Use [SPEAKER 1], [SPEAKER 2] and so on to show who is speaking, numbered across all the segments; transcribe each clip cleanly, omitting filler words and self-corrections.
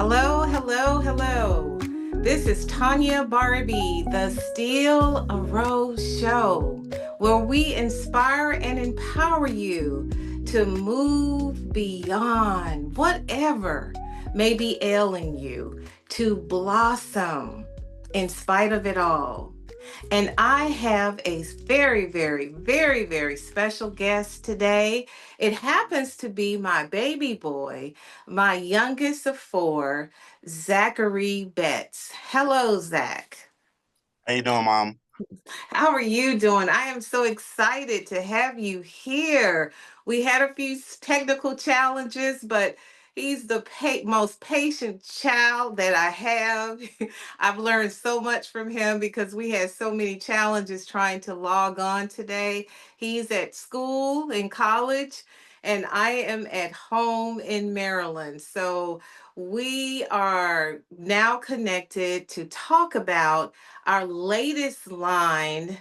[SPEAKER 1] Hello, hello, hello. This is Tonya Barbee, the Steel a Rose Show, where we inspire and empower you to move beyond whatever may be ailing you, to blossom in spite of it all. And I have a very, very, very, very special guest today. It happens to be my baby boy, my youngest of four, Zachary Betts. Hello, Zach.
[SPEAKER 2] How you doing, Mom?
[SPEAKER 1] How are you doing? I am so excited to have you here. We had a few technical challenges, but he's the most patient child that I have. I've learned so much from him because we had so many challenges trying to log on today. He's at school in college, and I am at home in Maryland. So we are now connected to talk about our latest line,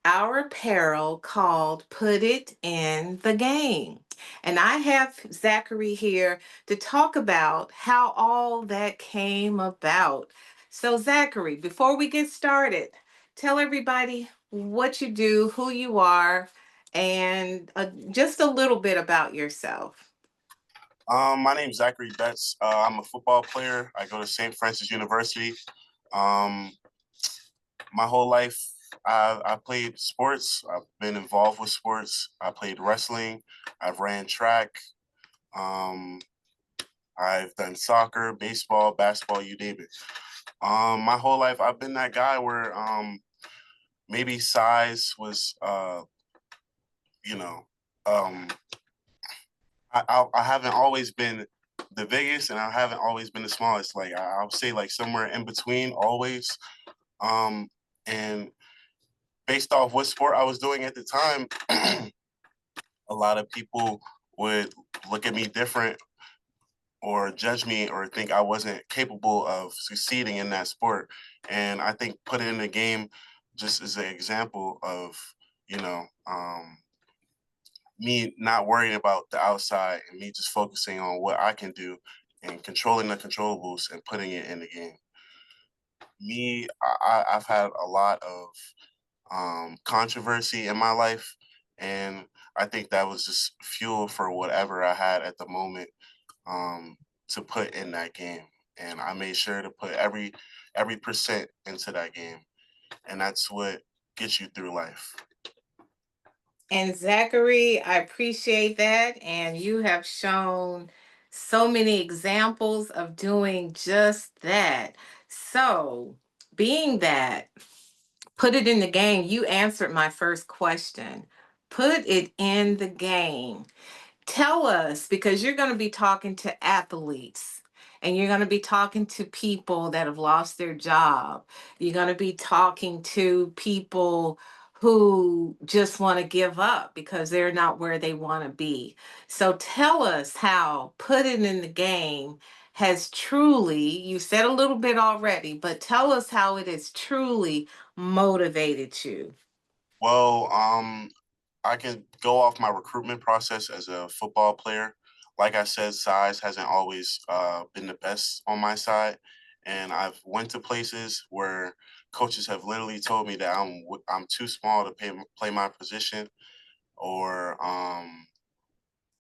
[SPEAKER 1] our apparel called Put It in the Game. And I have Zachary here to talk about how all that came about. So, Zachary, before we get started, tell everybody what you do, who you are, and just a little bit about yourself.
[SPEAKER 2] My name's Zachary Betts. I'm a football player. I go to St. Francis University. Um, my whole life, I played sports. I've been involved with sports. I played wrestling. I've ran track. Um, I've done soccer, baseball, basketball, you name it. My whole life, I've been that guy where maybe size was, you know, um, I haven't always been the biggest, and I haven't always been the smallest. Like I'll say, like somewhere in between, always. Um, and based off what sport I was doing at the time, a lot of people would look at me different or judge me or think I wasn't capable of succeeding in that sport. And I think put it in the game just as an example of, you know, me not worrying about the outside and me just focusing on what I can do and controlling the controllables and putting it in the game. I've had a lot of controversy in my life, and I think that was just fuel for whatever I had at the moment um, to put in that game. And I made sure to put every percent into that game, and that's what gets you through life.
[SPEAKER 1] And Zachary, I appreciate that. And you have shown so many examples of doing just that. So, being that, put it in the game, you answered my first question. Put it in the game. Tell us, because you're going to be talking to athletes and you're going to be talking to people that have lost their job. You're going to be talking to people who just want to give up because they're not where they want to be. So tell us how put it in the game has truly, you said a little bit already, but tell us how it has truly motivated you.
[SPEAKER 2] Well, I can go off my recruitment process as a football player. Like I said, size hasn't always been the best on my side, and I've went to places where coaches have literally told me that I'm too small to play my position, or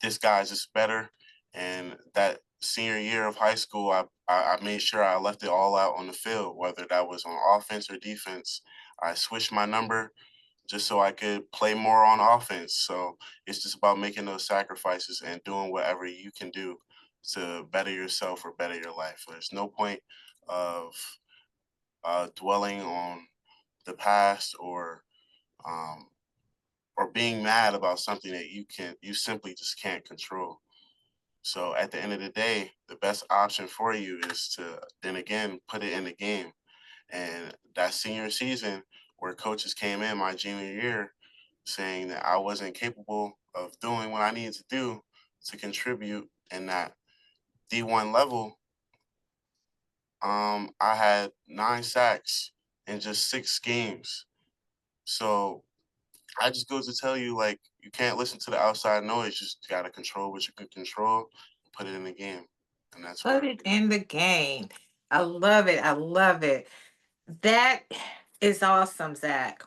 [SPEAKER 2] this guy's just better. And that senior year of high school, I made sure I left it all out on the field, whether that was on offense or defense. I switched my number just so I could play more on offense. So it's just about making those sacrifices and doing whatever you can do to better yourself or better your life. There's no point of dwelling on the past um, or being mad about something that you simply just can't control. So at the end of the day, the best option for you is to then again put it in the game. And that senior season where coaches came in my junior year saying that I wasn't capable of doing what I needed to do to contribute in that D1 level, I had 9 sacks in just 6 games. So I just goes to tell you, like, you can't listen to the outside noise. You just got to control what you can control, put it in the game. and that's
[SPEAKER 1] Put
[SPEAKER 2] where.
[SPEAKER 1] it in the game. I love it. I love it. That is awesome, Zach,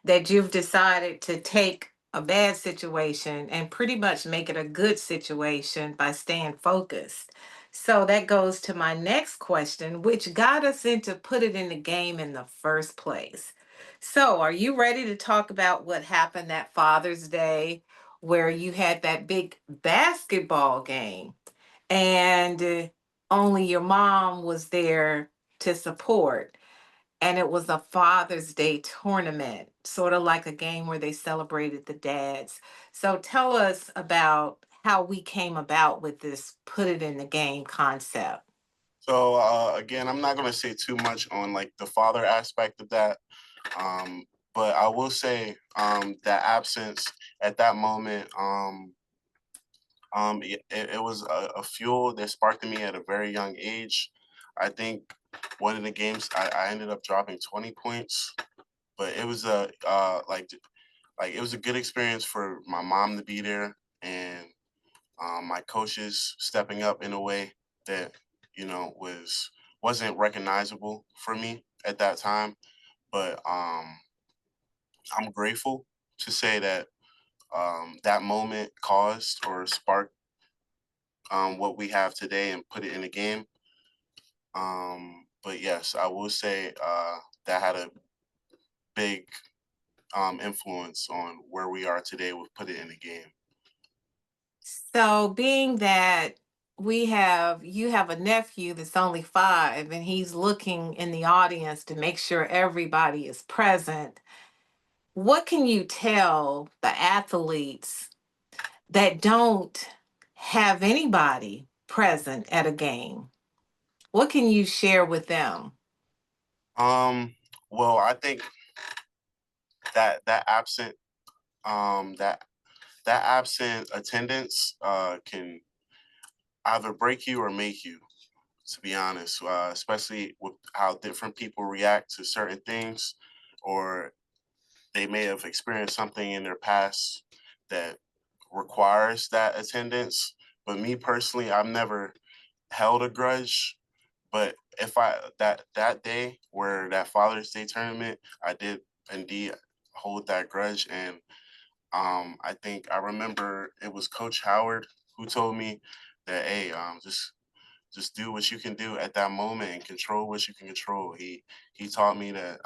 [SPEAKER 1] that you've decided to take a bad situation and pretty much make it a good situation by staying focused. So that goes to my next question, which got us into put it in the game in the first place. So, are you ready to talk about what happened that Father's Day where you had that big basketball game and only your mom was there to support? And it was a Father's Day tournament, sort of like a game where they celebrated the dads. So tell us about how we came about with this put it in the game concept.
[SPEAKER 2] So again, I'm not going to say too much on like the father aspect of that, um, but I will say that absence at that moment, it was a fuel that sparked in me at a very young age. I think one of the games I ended up dropping 20 points, but it was a like it was a good experience for my mom to be there, and my coaches stepping up in a way that wasn't recognizable for me at that time. But I'm grateful to say that that moment caused or sparked what we have today and put it in a game. But yes, I will say that had a big influence on where we are today with put it in a game.
[SPEAKER 1] So, being that you have a nephew that's only 5 and he's looking in the audience to make sure everybody is present, what can you tell the athletes that don't have anybody present at a game? What can you share with them?
[SPEAKER 2] Um, well, I think that absent um, that that absent attendance can either break you or make you. To be honest, especially with how different people react to certain things, or they may have experienced something in their past that requires that attendance. But me personally, I've never held a grudge. But if I that day where that Father's Day tournament, I did indeed hold that grudge, and I think I remember it was Coach Howard who told me that, hey, just do what you can do at that moment and control what you can control. He taught me that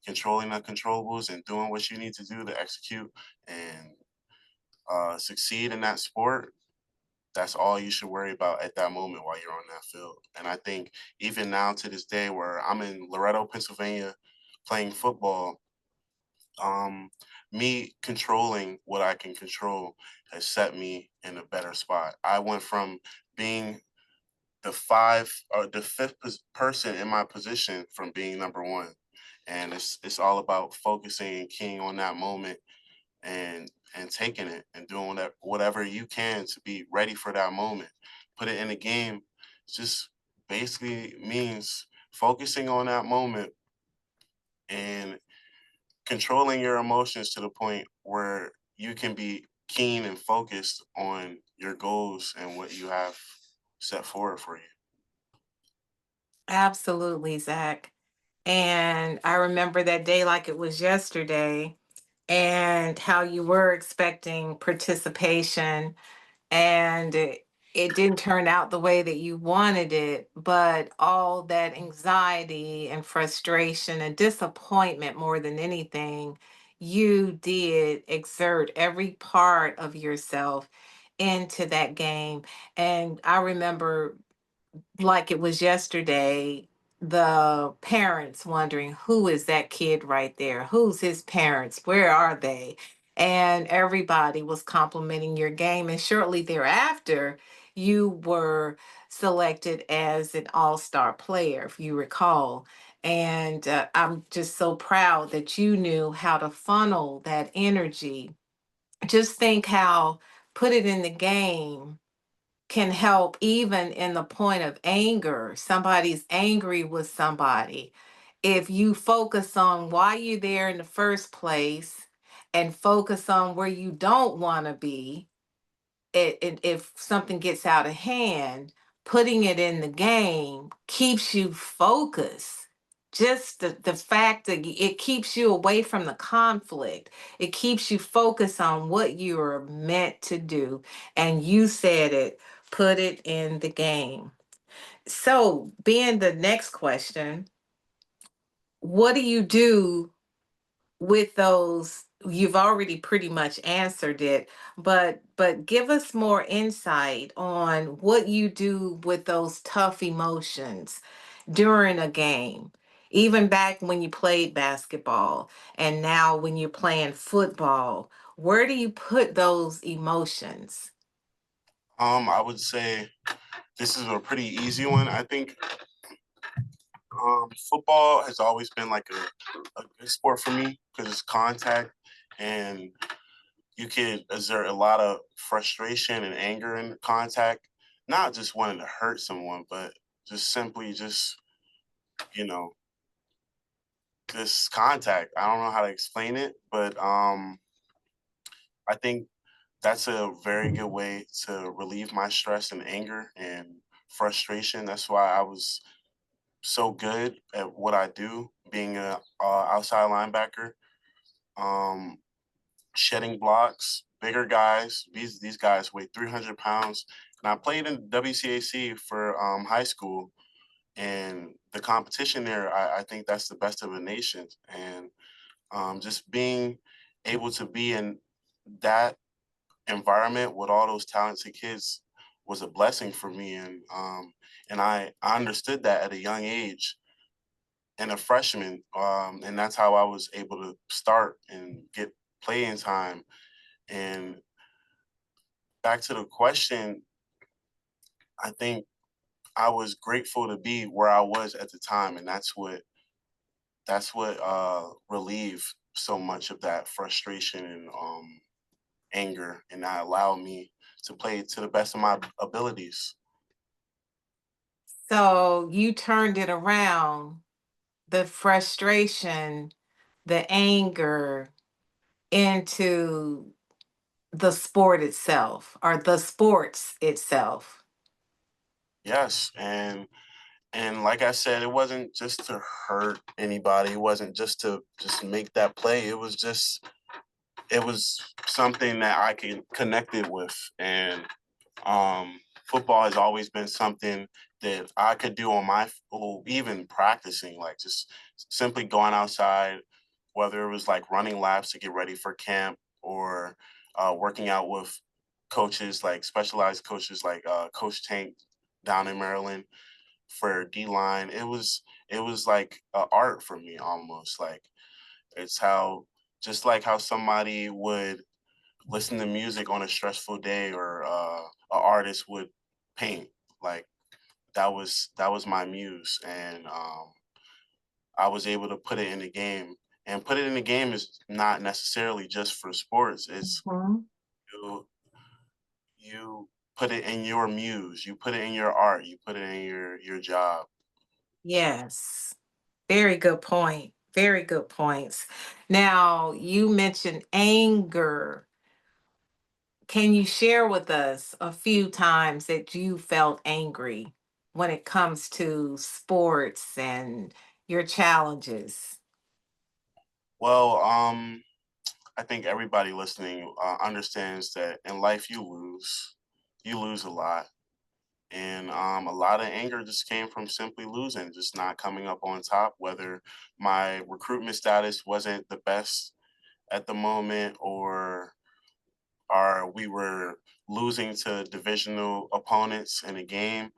[SPEAKER 2] controlling the controllables and doing what you need to do to execute and succeed in that sport. That's all you should worry about at that moment while you're on that field. And I think even now to this day, where I'm in Loretto, Pennsylvania, playing football, um, me controlling what I can control has set me in a better spot. I went from being the fifth person in my position from being number one, and it's all about focusing and keying on that moment and taking it and doing whatever you can to be ready for that moment. Put it in a game. Just basically means focusing on that moment and controlling your emotions to the point where you can be keen and focused on your goals and what you have set forward for you.
[SPEAKER 1] Absolutely, Zach. And I remember that day like it was yesterday, and how you were expecting participation, and it didn't turn out the way that you wanted it, but all that anxiety and frustration and disappointment more than anything, you did exert every part of yourself into that game. And I remember like it was yesterday, the parents wondering who is that kid right there? Who's his parents? Where are they? And everybody was complimenting your game. And shortly thereafter, you were selected as an all-star player, if you recall. And I'm just so proud that you knew how to funnel that energy. Just think how put it in the game can help even in the point of anger. Somebody's angry with somebody. If you focus on why you're there in the first place and focus on where you don't want to be, if something gets out of hand, putting it in the game keeps you focused. Just the fact that it keeps you away from the conflict. It keeps you focused on what you're meant to do. And you said it, put it in the game. So, being the next question, what do you do with those? You've already pretty much answered it, but give us more insight on what you do with those tough emotions during a game, even back when you played basketball and now when you're playing football. Where do you put those emotions?
[SPEAKER 2] I would say this is a pretty easy one. I think football has always been like a good sport for me because it's contact and you can exert a lot of frustration and anger in contact, not just wanting to hurt someone, but just simply just, you know, this contact. I don't know how to explain it, but I think that's a very good way to relieve my stress and anger and frustration. That's why I was so good at what I do, being a outside linebacker, um, shedding blocks, bigger guys. These guys weigh 300 pounds, and I played in WCAC for high school. And the competition there, I think that's the best of the nation. And just being able to be in that environment with all those talented kids was a blessing for me. And I understood that at a young age and a freshman, and that's how I was able to start and get playing time. And back to the question, I think I was grateful to be where I was at the time, and that's what relieved so much of that frustration and anger, and that allowed me to play to the best of my abilities.
[SPEAKER 1] So you turned it around, the frustration, the anger into the sport itself or the sports itself.
[SPEAKER 2] Yes, and like I said, it wasn't just to hurt anybody. It wasn't just to just make that play. It was something that I can connected with, and football has always been something that I could do on my or even practicing, like just simply going outside, whether it was like running laps to get ready for camp or working out with coaches like specialized coaches like Coach Tank down in Maryland for D line. It was like art for me almost. Like it's how just like how somebody would listen to music on a stressful day or an artist would paint. Like that was my muse, and I was able to put it in the game. And put it in the game is not necessarily just for sports. It's
[SPEAKER 1] Mhm.
[SPEAKER 2] you, you put it in your muse, you put it in your art, you put it in your job.
[SPEAKER 1] Yes. Very good point. Very good points. Now, you mentioned anger. Can you share with us a few times that you felt angry when it comes to sports and your challenges?
[SPEAKER 2] Well, I think everybody listening understands that in life you lose a lot. And a lot of anger just came from simply losing, just not coming up on top, whether my recruitment status wasn't the best at the moment or we were losing to divisional opponents in a game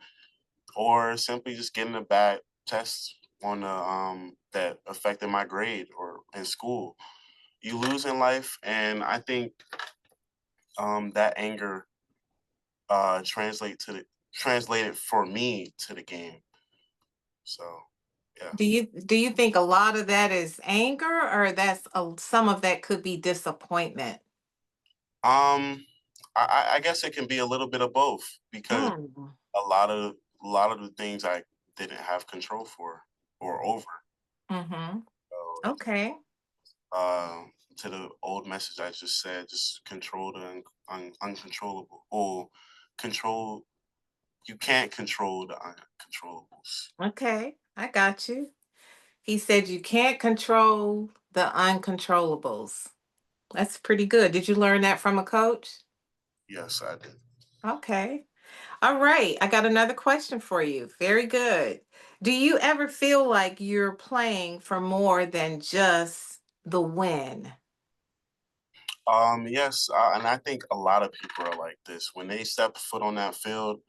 [SPEAKER 2] or simply just getting a bad test on the that affected my grade or in school. You lose in life, and I think that anger translated for me to the game. So yeah.
[SPEAKER 1] Do you think a lot of that is anger, or that's some of that could be disappointment?
[SPEAKER 2] Um, I guess it can be a little bit of both because
[SPEAKER 1] Mm.
[SPEAKER 2] a lot of a lot of the things I didn't have control for or over.
[SPEAKER 1] Mm-hmm.
[SPEAKER 2] So it's
[SPEAKER 1] Okay.
[SPEAKER 2] to the old message I just said, just control the uncontrollable or control. you can't control the uncontrollables.
[SPEAKER 1] Okay, I got you. He said you can't control the uncontrollables. That's pretty good. Did you learn that from a coach?
[SPEAKER 2] Yes, I did.
[SPEAKER 1] Okay. All right. I got another question for you. Very good. Do you ever feel like you're playing for more than just the win?
[SPEAKER 2] Yes, and I think a lot of people are like this. When they step foot on that field,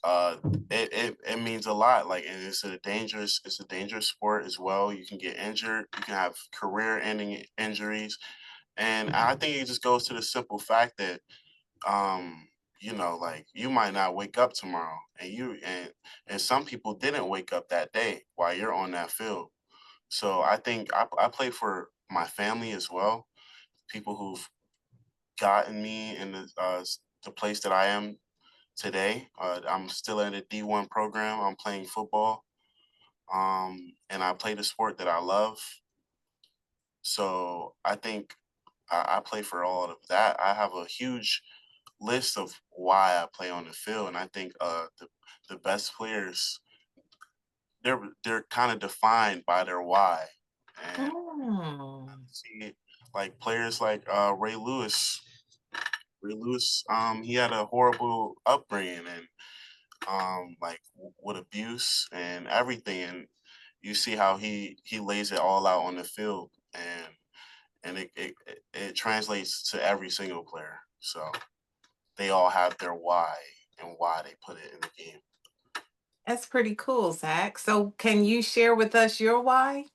[SPEAKER 2] uh, it means a lot. Like, and it's a dangerous sport as well. You can get injured. You can have career-ending injuries, and I think it just goes to the simple fact that, um, like you might not wake up tomorrow, and some people didn't wake up that day while you're on that field. So I think I play for my family as well, people who've gotten me in the place that I am today. I'm still in a D1 program. I'm playing football, and I play the sport that I love. So I think I play for all of that. I have a huge list of why I play on the field, and I think the best players, they're kind of defined by their why. And
[SPEAKER 1] Mm.
[SPEAKER 2] see, like players like Ray Lewis. Ray Lewis, he had a horrible upbringing and like with abuse and everything, and you see how he lays it all out on the field, and it translates to every single player. So they all have their why and why they put it in the game.
[SPEAKER 1] That's pretty cool, Zach. So, can you share with us your why?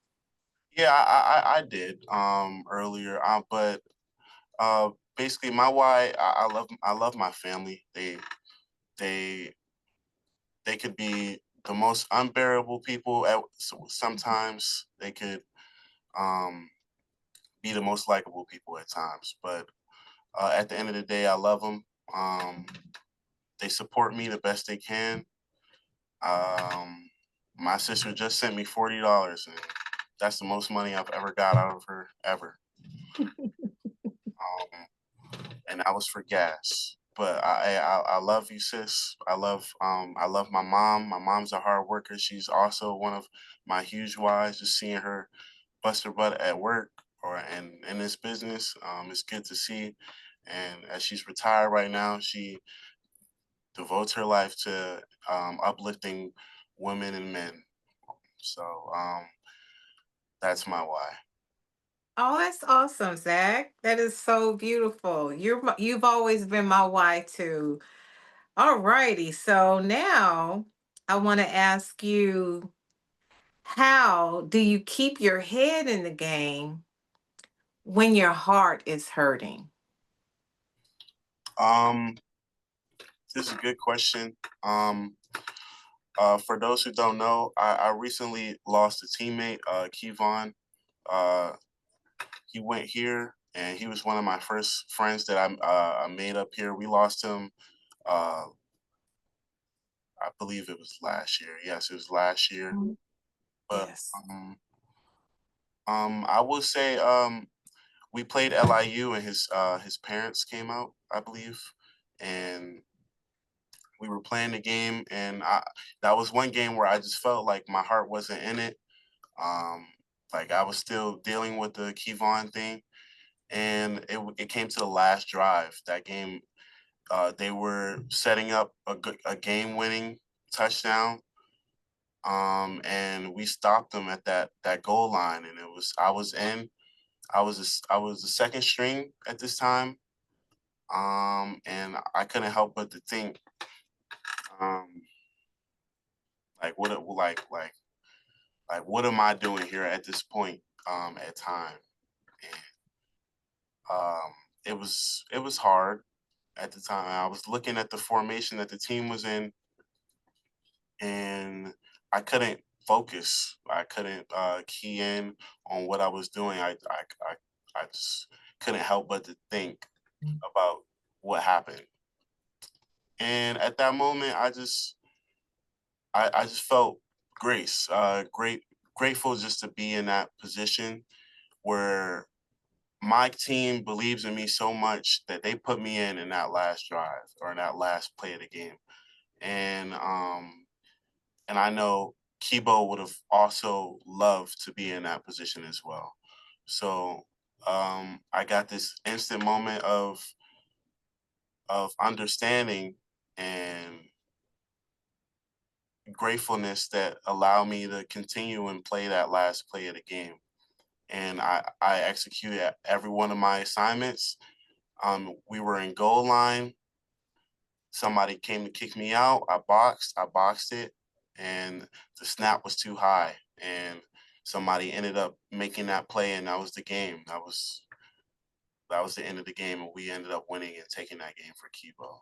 [SPEAKER 2] Yeah, I did earlier, but basically my why, I love my family. They they could be the most unbearable people sometimes. They could um, be the most likable people at times. But at the end of the day, I love them. Um, they support me the best they can. Um, my sister just sent me $40, and that's the most money I've ever got out of her ever. Um, and that was for gas. But I love you, sis. I love my mom. My mom's a hard worker. She's also one of my huge whys. Just seeing her bust her butt at work or in this business, it's good to see. And as she's retired right now, she devotes her life to uplifting women and men. So that's my why.
[SPEAKER 1] Oh, that's awesome, Zach. That is so beautiful. You've always been my why too. All righty. So now I want to ask you, how do you keep your head in the game when your heart is hurting?
[SPEAKER 2] Um, this is a good question. For those who don't know, I recently lost a teammate, Kevon. Uh, he went here, and he was one of my first friends that I made up here. We lost him. Uh, I believe it was last year. Yes, it was last year.
[SPEAKER 1] Mm.
[SPEAKER 2] But
[SPEAKER 1] Yes.
[SPEAKER 2] I will say we played LIU, and his parents came out, I believe, and we were playing the game, and that was one game where I just felt like my heart wasn't in it. Um, like I was still dealing with the Kevon thing, and it came to the last drive. That game, they were setting up a game winning touchdown, and we stopped them at that goal line, and I was the second string at this time, and I couldn't help but to think, um, like what am I doing here at this point at time? And it was hard at the time. I was looking at the formation that the team was in, and I couldn't focus. I couldn't key in on what I was doing. I just couldn't help but to think about what happened. And at that moment, I just felt grateful just to be in that position where my team believes in me so much that they put me in that last drive or in that last play of the game. and and I know Kibo would have also loved to be in that position as well. So I got this instant moment of understanding and gratefulness that allowed me to continue and play that last play of the game. And I executed every one of my assignments. We were in goal line. Somebody came to kick me out. I boxed it, and the snap was too high. And somebody ended up making that play, and that was the game. That was the end of the game, and we ended up winning and taking that game for Kibo.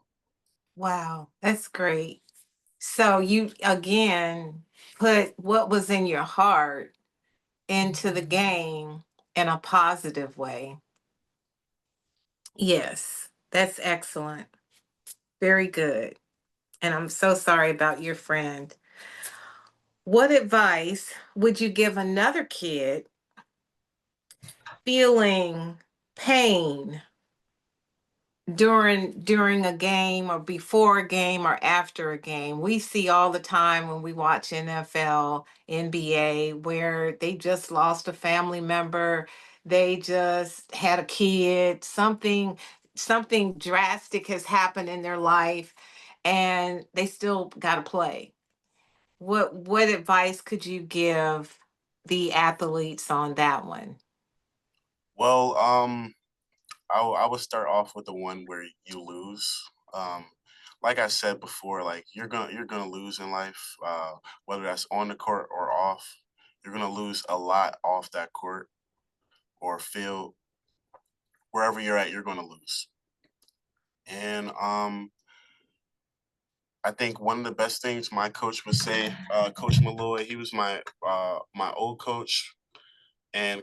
[SPEAKER 1] Wow, that's great. So you again put what was in your heart into the game in a positive way. Yes, that's excellent. Very good. And I'm so sorry about your friend. What advice would you give another kid feeling pain during a game or before a game or after a game? We see all the time when we watch NFL, NBA, where they just lost a family member, they just had a kid, something drastic has happened in their life, and they still got to play. What advice could you give the athletes on that one?
[SPEAKER 2] Well, I would start off with the one where you lose. Um, like I said before, like you're gonna lose in life, whether that's on the court or off. You're gonna lose a lot off that court or field, wherever you're at. You're gonna lose, and I think one of the best things my coach would say, Coach Malloy, he was my old coach, and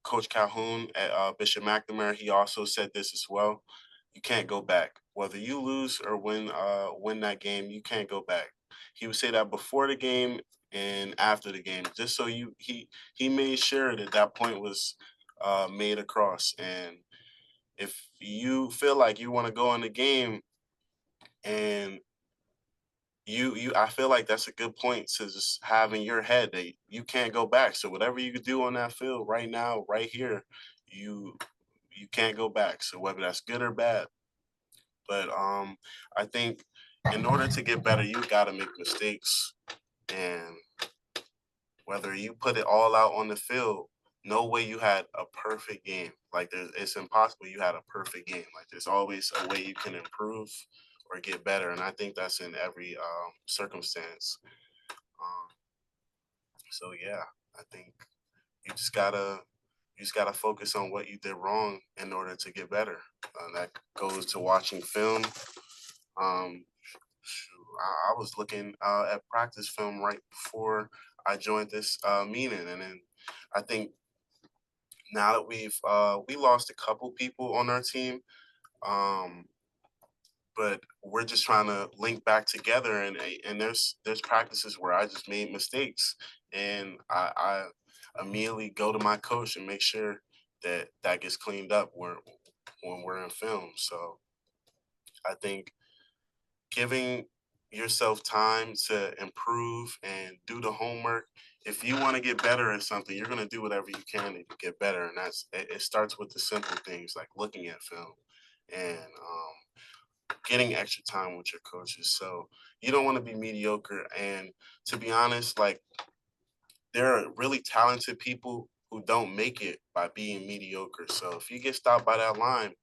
[SPEAKER 2] Coach Calhoun at Bishop McNamara, he also said this as well. You can't go back. Whether you lose or win that game, you can't go back. He would say that before the game and after the game, just so he made sure that that point was made across. And if you feel like you want to go in the game and you I feel like that's a good point to just have in your head that you can't go back. So whatever you could do on that field right now, right here, you you can't go back. So whether that's good or bad. But I think in order to get better, you gotta make mistakes. And whether you put it all out on the field, no way you had a perfect game. Like it's impossible you had a perfect game. Like there's always a way you can improve or get better. And I think that's in every circumstance. Um, so yeah, I think you just gotta you just gotta focus on what you did wrong in order to get better. That goes to watching film. Um, I was looking at practice film right before I joined this meeting, and then I think now that we lost a couple people on our team, um, but we're just trying to link back together, and there's practices where I just made mistakes, and I immediately go to my coach and make sure that that gets cleaned up when we're in film. So I think giving yourself time to improve and do the homework. If you want to get better at something, you're going to do whatever you can to get better, and it starts with the simple things like looking at film and getting extra time with your coaches. So you don't want to be mediocre. And to be honest, like there are really talented people who don't make it by being mediocre. So if you get stopped by that line,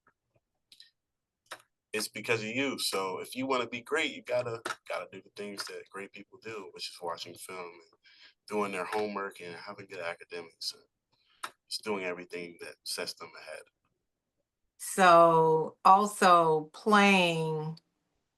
[SPEAKER 2] it's because of you. So if you want to be great, you gotta do the things that great people do, which is watching film and doing their homework and having good academics and just doing everything that sets them ahead.
[SPEAKER 1] So also playing,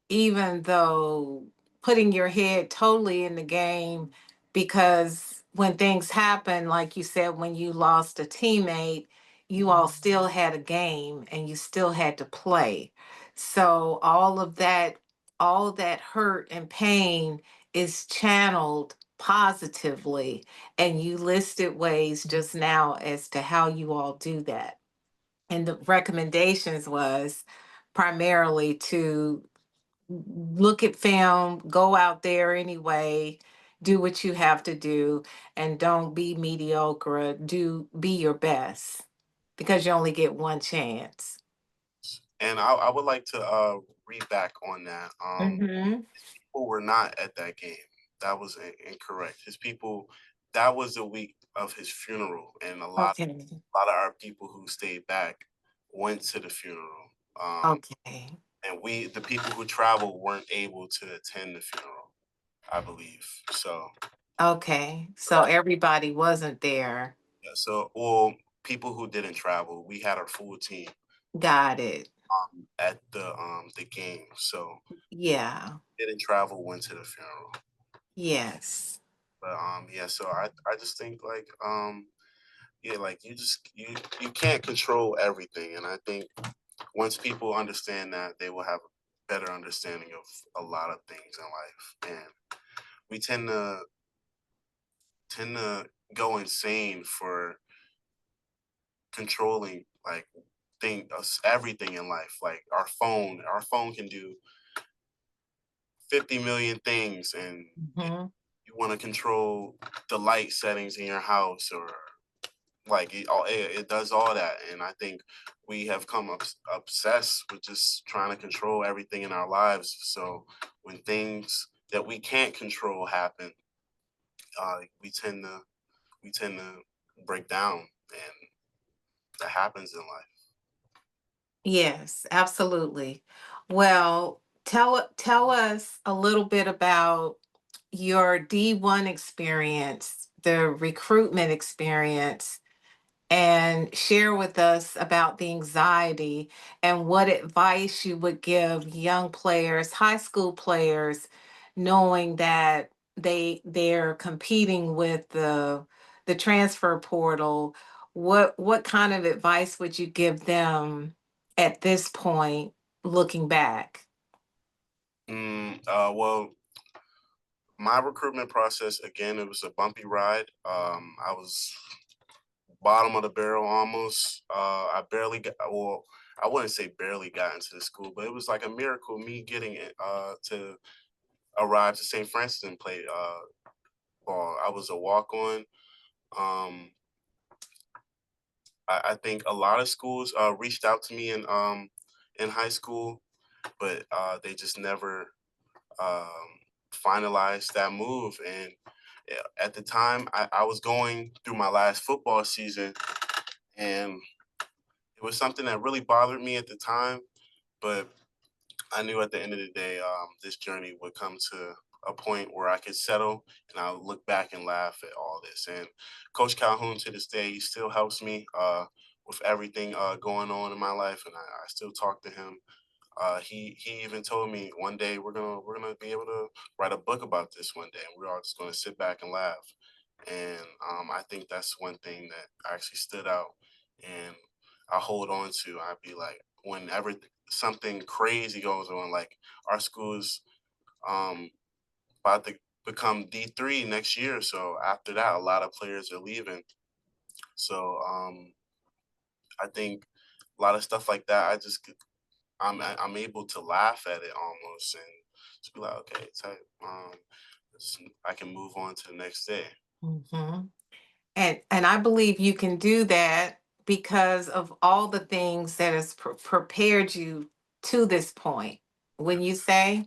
[SPEAKER 1] even though putting your head totally in the game, because when things happen, like you said, when you lost a teammate, you all still had a game and you still had to play. So all of that hurt and pain is channeled positively. And you listed ways just now as to how you all do that. And the recommendations was primarily to look at film, go out there anyway, do what you have to do, and don't be mediocre. Do be your best because you only get one chance.
[SPEAKER 2] And I would like to read back on that.
[SPEAKER 1] Hmm.
[SPEAKER 2] People were not at that game. That was incorrect. His people. That was the week of his funeral, and
[SPEAKER 1] Okay.
[SPEAKER 2] a lot of our people who stayed back went to the funeral.
[SPEAKER 1] Okay.
[SPEAKER 2] And the people who traveled, weren't able to attend the funeral, I believe. So,
[SPEAKER 1] Okay. So everybody wasn't there.
[SPEAKER 2] yeah, so well, people who didn't travel, we had our full team
[SPEAKER 1] Got it.
[SPEAKER 2] at the game. So
[SPEAKER 1] Yeah.
[SPEAKER 2] didn't travel, went to the funeral.
[SPEAKER 1] Yes.
[SPEAKER 2] But yeah, so I just think like yeah, like you can't control everything, and I think once people understand that, they will have a better understanding of a lot of things in life. And we tend to go insane for controlling like everything in life. Like our phone can do 50 million things, and
[SPEAKER 1] Hmm.
[SPEAKER 2] you want to control the light settings in your house, or like it does all that. And I think we have come obsessed with just trying to control everything in our lives. So when things that we can't control happen, we tend to break down, and that happens in life.
[SPEAKER 1] Yes, absolutely. Well, tell us a little bit about your D1 experience, the recruitment experience, and share with us about the anxiety and what advice you would give young players, high school players, knowing that they're competing with the transfer portal. What kind of advice would you give them at this point looking back?
[SPEAKER 2] Well, my recruitment process, again, it was a bumpy ride. I was bottom of the barrel almost. I barely got, well, I wouldn't say barely got into the school, but it was like a miracle me getting it to arrive to St. Francis and play ball. I was a walk on. Um, I think a lot of schools reached out to me in high school, but they just never um, finalized that move. And at the time, I was going through my last football season, and it was something that really bothered me at the time. But I knew at the end of the day, this journey would come to a point where I could settle, and I'll look back and laugh at all this. And Coach Calhoun, to this day, he still helps me with everything going on in my life, and I still talk to him. He even told me one day we're gonna be able to write a book about this one day, and we're all just gonna sit back and laugh. And I think that's one thing that actually stood out, and I hold on to. I'd be like, whenever something crazy goes on, like our school's um, about to become D3 next year, so after that, a lot of players are leaving. So I think a lot of stuff like that, I'm able to laugh at it almost, and just be like, okay, type. I can move on to the next day.
[SPEAKER 1] Hmm. And I believe you can do that because of all the things that has prepared you to this point. When you say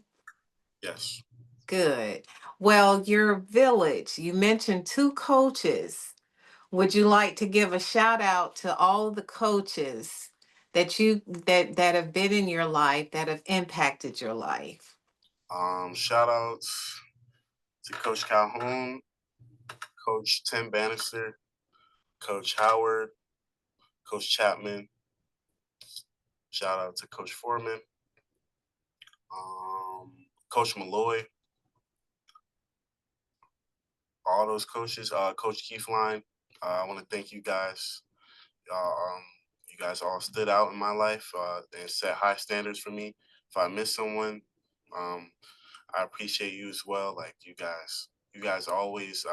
[SPEAKER 2] Yes.
[SPEAKER 1] good, well, your village, you mentioned two coaches. Would you like to give a shout out to all the coaches that have been in your life that have impacted your life?
[SPEAKER 2] Shout outs to Coach Calhoun, Coach Tim Bannister, Coach Howard, Coach Chapman. Shout out to Coach Foreman, Coach Malloy, all those coaches. Coach Keith Line. I want to thank you guys. Um, you guys all stood out in my life and set high standards for me. If I miss someone, um, I appreciate you as well. Like you guys always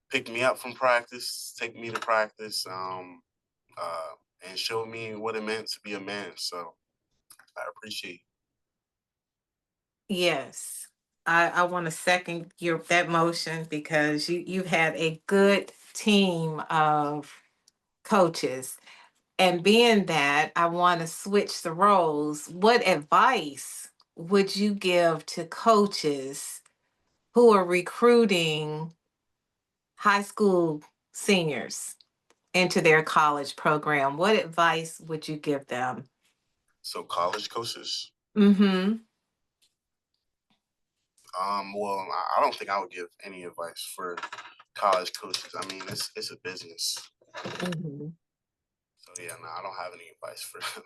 [SPEAKER 2] pick me up from practice, take me to practice, uh, and show me what it meant to be a man. So I appreciate you.
[SPEAKER 1] Yes. I want to second your that motion because you've had a good team of coaches. And being that, I want to switch the roles. What advice would you give to coaches who are recruiting high school seniors into their college program? What advice would you give them?
[SPEAKER 2] So college coaches,
[SPEAKER 1] Mm-hmm.
[SPEAKER 2] well, I don't think I would give any advice for college coaches. I mean, it's a business.
[SPEAKER 1] Mm-hmm.
[SPEAKER 2] So yeah, no, I don't have any advice for them.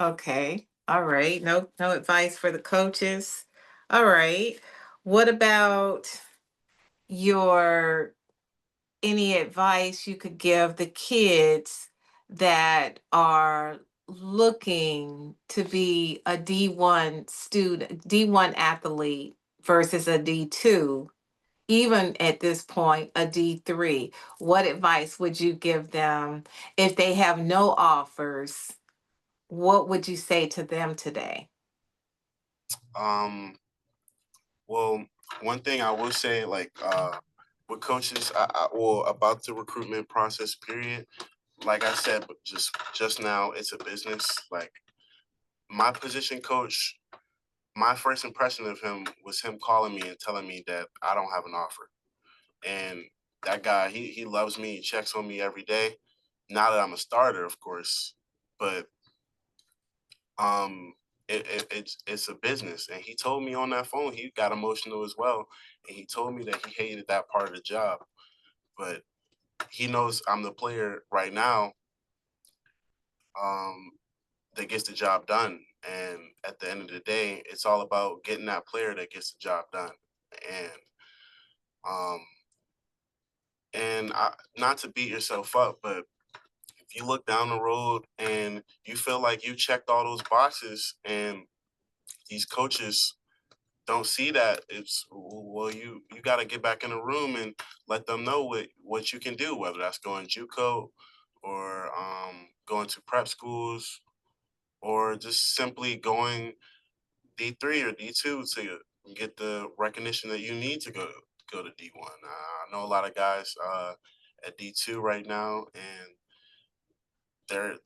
[SPEAKER 1] Okay. All right. No advice for the coaches. All right. What about your any advice you could give the kids that are looking to be a D1 student, D1 athlete versus a D2, even at this point, a D3? What advice would you give them if they have no offers? What would you say to them today?
[SPEAKER 2] Um, well, one thing I will say, like, with coaches, well, about the recruitment process period, like I said, but just now, it's a business. Like my position coach, my first impression of him was him calling me and telling me that I don't have an offer. And that guy, he loves me, he checks on me every day. Now that I'm a starter, of course, but um it's a business. And he told me on that phone, he got emotional as well, and he told me that he hated that part of the job, but he knows I'm the player right now um that gets the job done. And at the end of the day, it's all about getting that player that gets the job done. And um not to beat yourself up, but if you look down the road and you feel like you checked all those boxes and these coaches don't see that, it's, well, you got to get back in the room and let them know what you can do, whether that's going JUCO or going to prep schools, or just simply going D3 or D2 to get the recognition that you need to go to D1. I know a lot of guys at D2 right now, and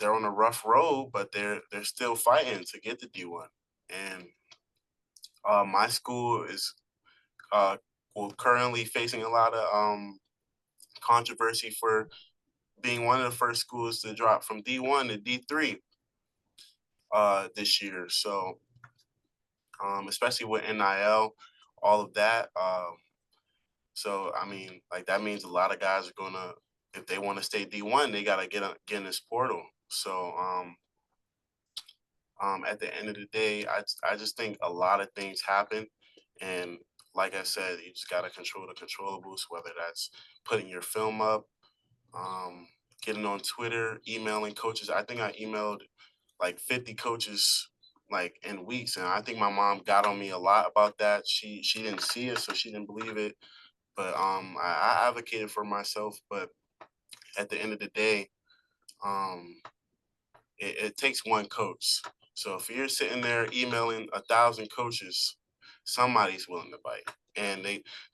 [SPEAKER 2] they're on a rough road, but they're still fighting to get to D1. And my school is uh, well, currently facing a lot of controversy for being one of the first schools to drop from D1 to D3 this year. So, especially with NIL, all of that. So, I mean, like that means a lot of guys are gonna, if they want to stay D1, they gotta get in this portal. So, at the end of the day, I just think a lot of things happen, and like I said, you just gotta control the controllables, whether that's putting your film up, um, getting on Twitter, emailing coaches. I think I emailed like 50 coaches like in weeks, and I think my mom got on me a lot about that. She didn't see it, so she didn't believe it. But I advocated for myself. But at the end of the day, um, it takes one coach. So if you're sitting there emailing 1,000 coaches, somebody's willing to bite. And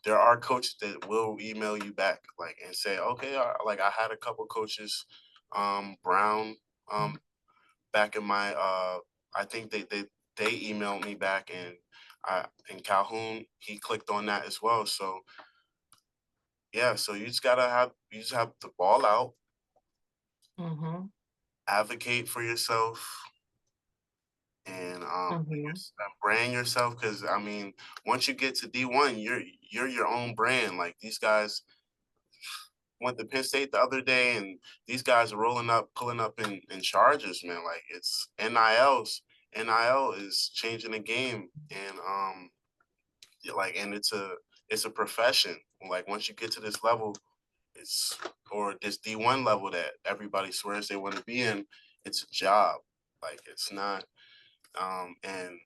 [SPEAKER 2] there are coaches that will email you back, like, and say, okay, like I had a couple coaches, Brown, back in my, I think they emailed me back, and and Calhoun, he clicked on that as well. So yeah, so you just have to ball out,
[SPEAKER 1] Mm-hmm.
[SPEAKER 2] advocate for yourself, and
[SPEAKER 1] Mm-hmm.
[SPEAKER 2] brand yourself. Because I mean, once you get to D1, you're your own brand. Like these guys went to Penn State the other day, and these guys are rolling up, pulling up in charges, man. Like it's NIL is changing the game, and yeah, like, and it's a profession. Like once you get to this level, it's or this D1 level that everybody swears they want to be in, it's a job. Like it's not. And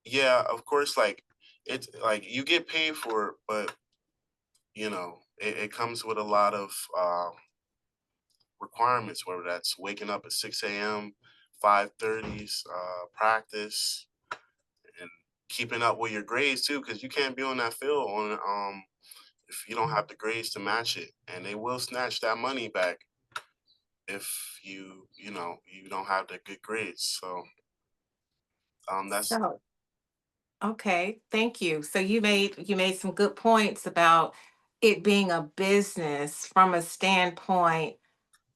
[SPEAKER 2] yeah, of course, like it's like you get paid for it, but it comes with a lot of requirements, whether that's waking up at 6 a.m., 5:30s, practice, and keeping up with your grades too, because you can't be on that field on if you don't have the grades to match it, and they will snatch that money back if you don't have the good grades. So that's
[SPEAKER 1] So, okay, thank you. So you made some good points about it being a business from a standpoint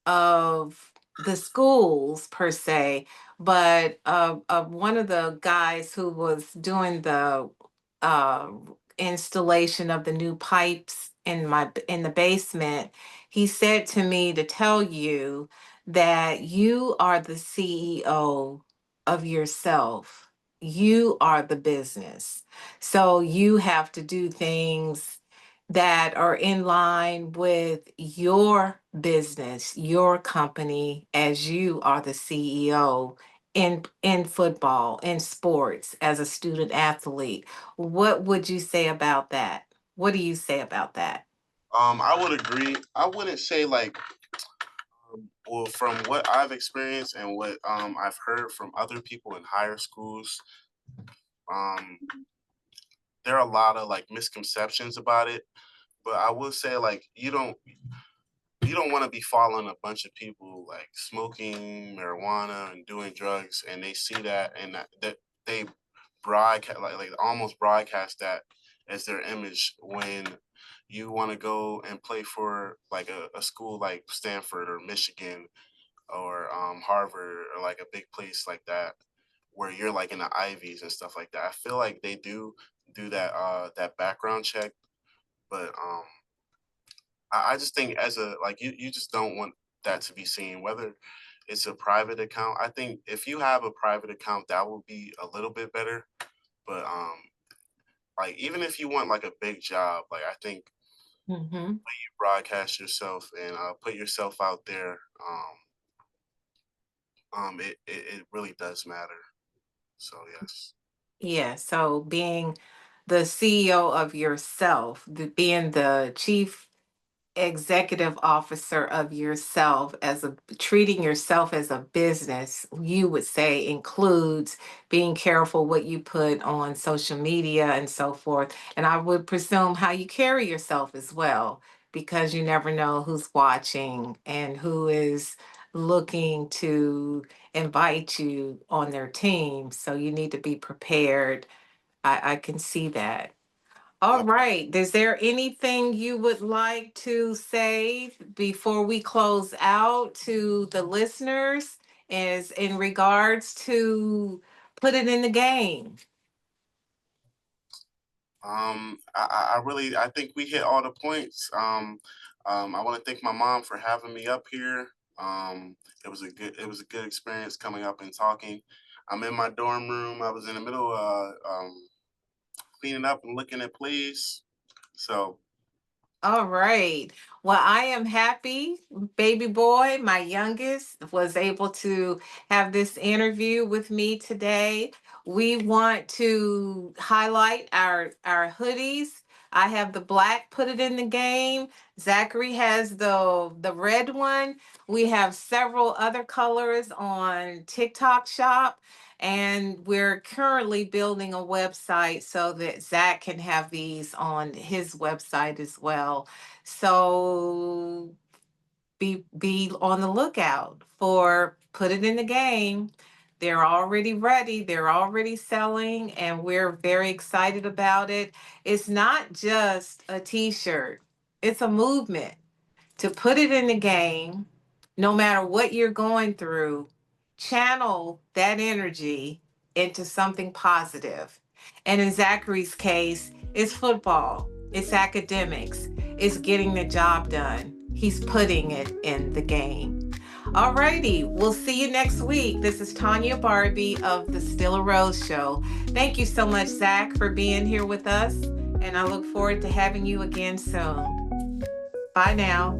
[SPEAKER 1] of the schools per se, but one of the guys who was doing the uh, installation of the new pipes in the basement, he said to me to tell you that you are the CEO of yourself. You are the business. So you have to do things that are in line with your business, your company, as you are the CEO in football, in sports, as a student athlete. What would you say about that? What do you say about that?
[SPEAKER 2] I would agree. I wouldn't say like well, from what I've experienced and what I've heard from other people in higher schools, um, there are a lot of like misconceptions about it. But I will say like you don't want to be following a bunch of people like smoking marijuana and doing drugs, and they see that and that they broadcast like almost broadcast that as their image when you want to go and play for like a school like Stanford or Michigan or Harvard or like a big place like that where you're like in the Ivies and stuff like that. I feel like they do that background check, but I just think as a like you just don't want that to be seen. Whether it's a private account, I think if you have a private account, that would be a little bit better. But like even if you want like a big job, like I think
[SPEAKER 1] Hmm.
[SPEAKER 2] you broadcast yourself and put yourself out there, it really does matter. So yes.
[SPEAKER 1] Yeah, so being the CEO of yourself, being the chief executive officer of yourself, as a treating yourself as a business, you would say includes being careful what you put on social media and so forth, and I would presume how you carry yourself as well, because you never know who's watching and who is looking to invite you on their team, so you need to be prepared. I can see that. All
[SPEAKER 2] Yep.
[SPEAKER 1] right. Is there anything you would like to say before we close out to the listeners, is in regards to put it in the game?
[SPEAKER 2] I think we hit all the points. I want to thank my mom for having me up here. It was a good experience coming up and talking. I'm in my dorm room. I was in the middle of cleaning up and looking at plays. So
[SPEAKER 1] All right. Well, I am happy, baby boy, my youngest, was able to have this interview with me today. We want to highlight our hoodies. I have the black, put it in the game. Zachary has the red one. We have several other colors on TikTok Shop. And we're currently building a website so that Zach can have these on his website as well. So be on the lookout for put it in the game. They're already ready, they're already selling, and we're very excited about it. It's not just a t-shirt, it's a movement to put it in the game, no matter what you're going through, channel that energy into something positive. And in Zachary's case, it's football, it's academics, it's getting the job done. He's putting it in the game. All righty, we'll see you next week. This is Tonya Barbee of the Stilla Rose Show. Thank you so much, Zach, for being here with us, and I look forward to having you again soon. Bye now.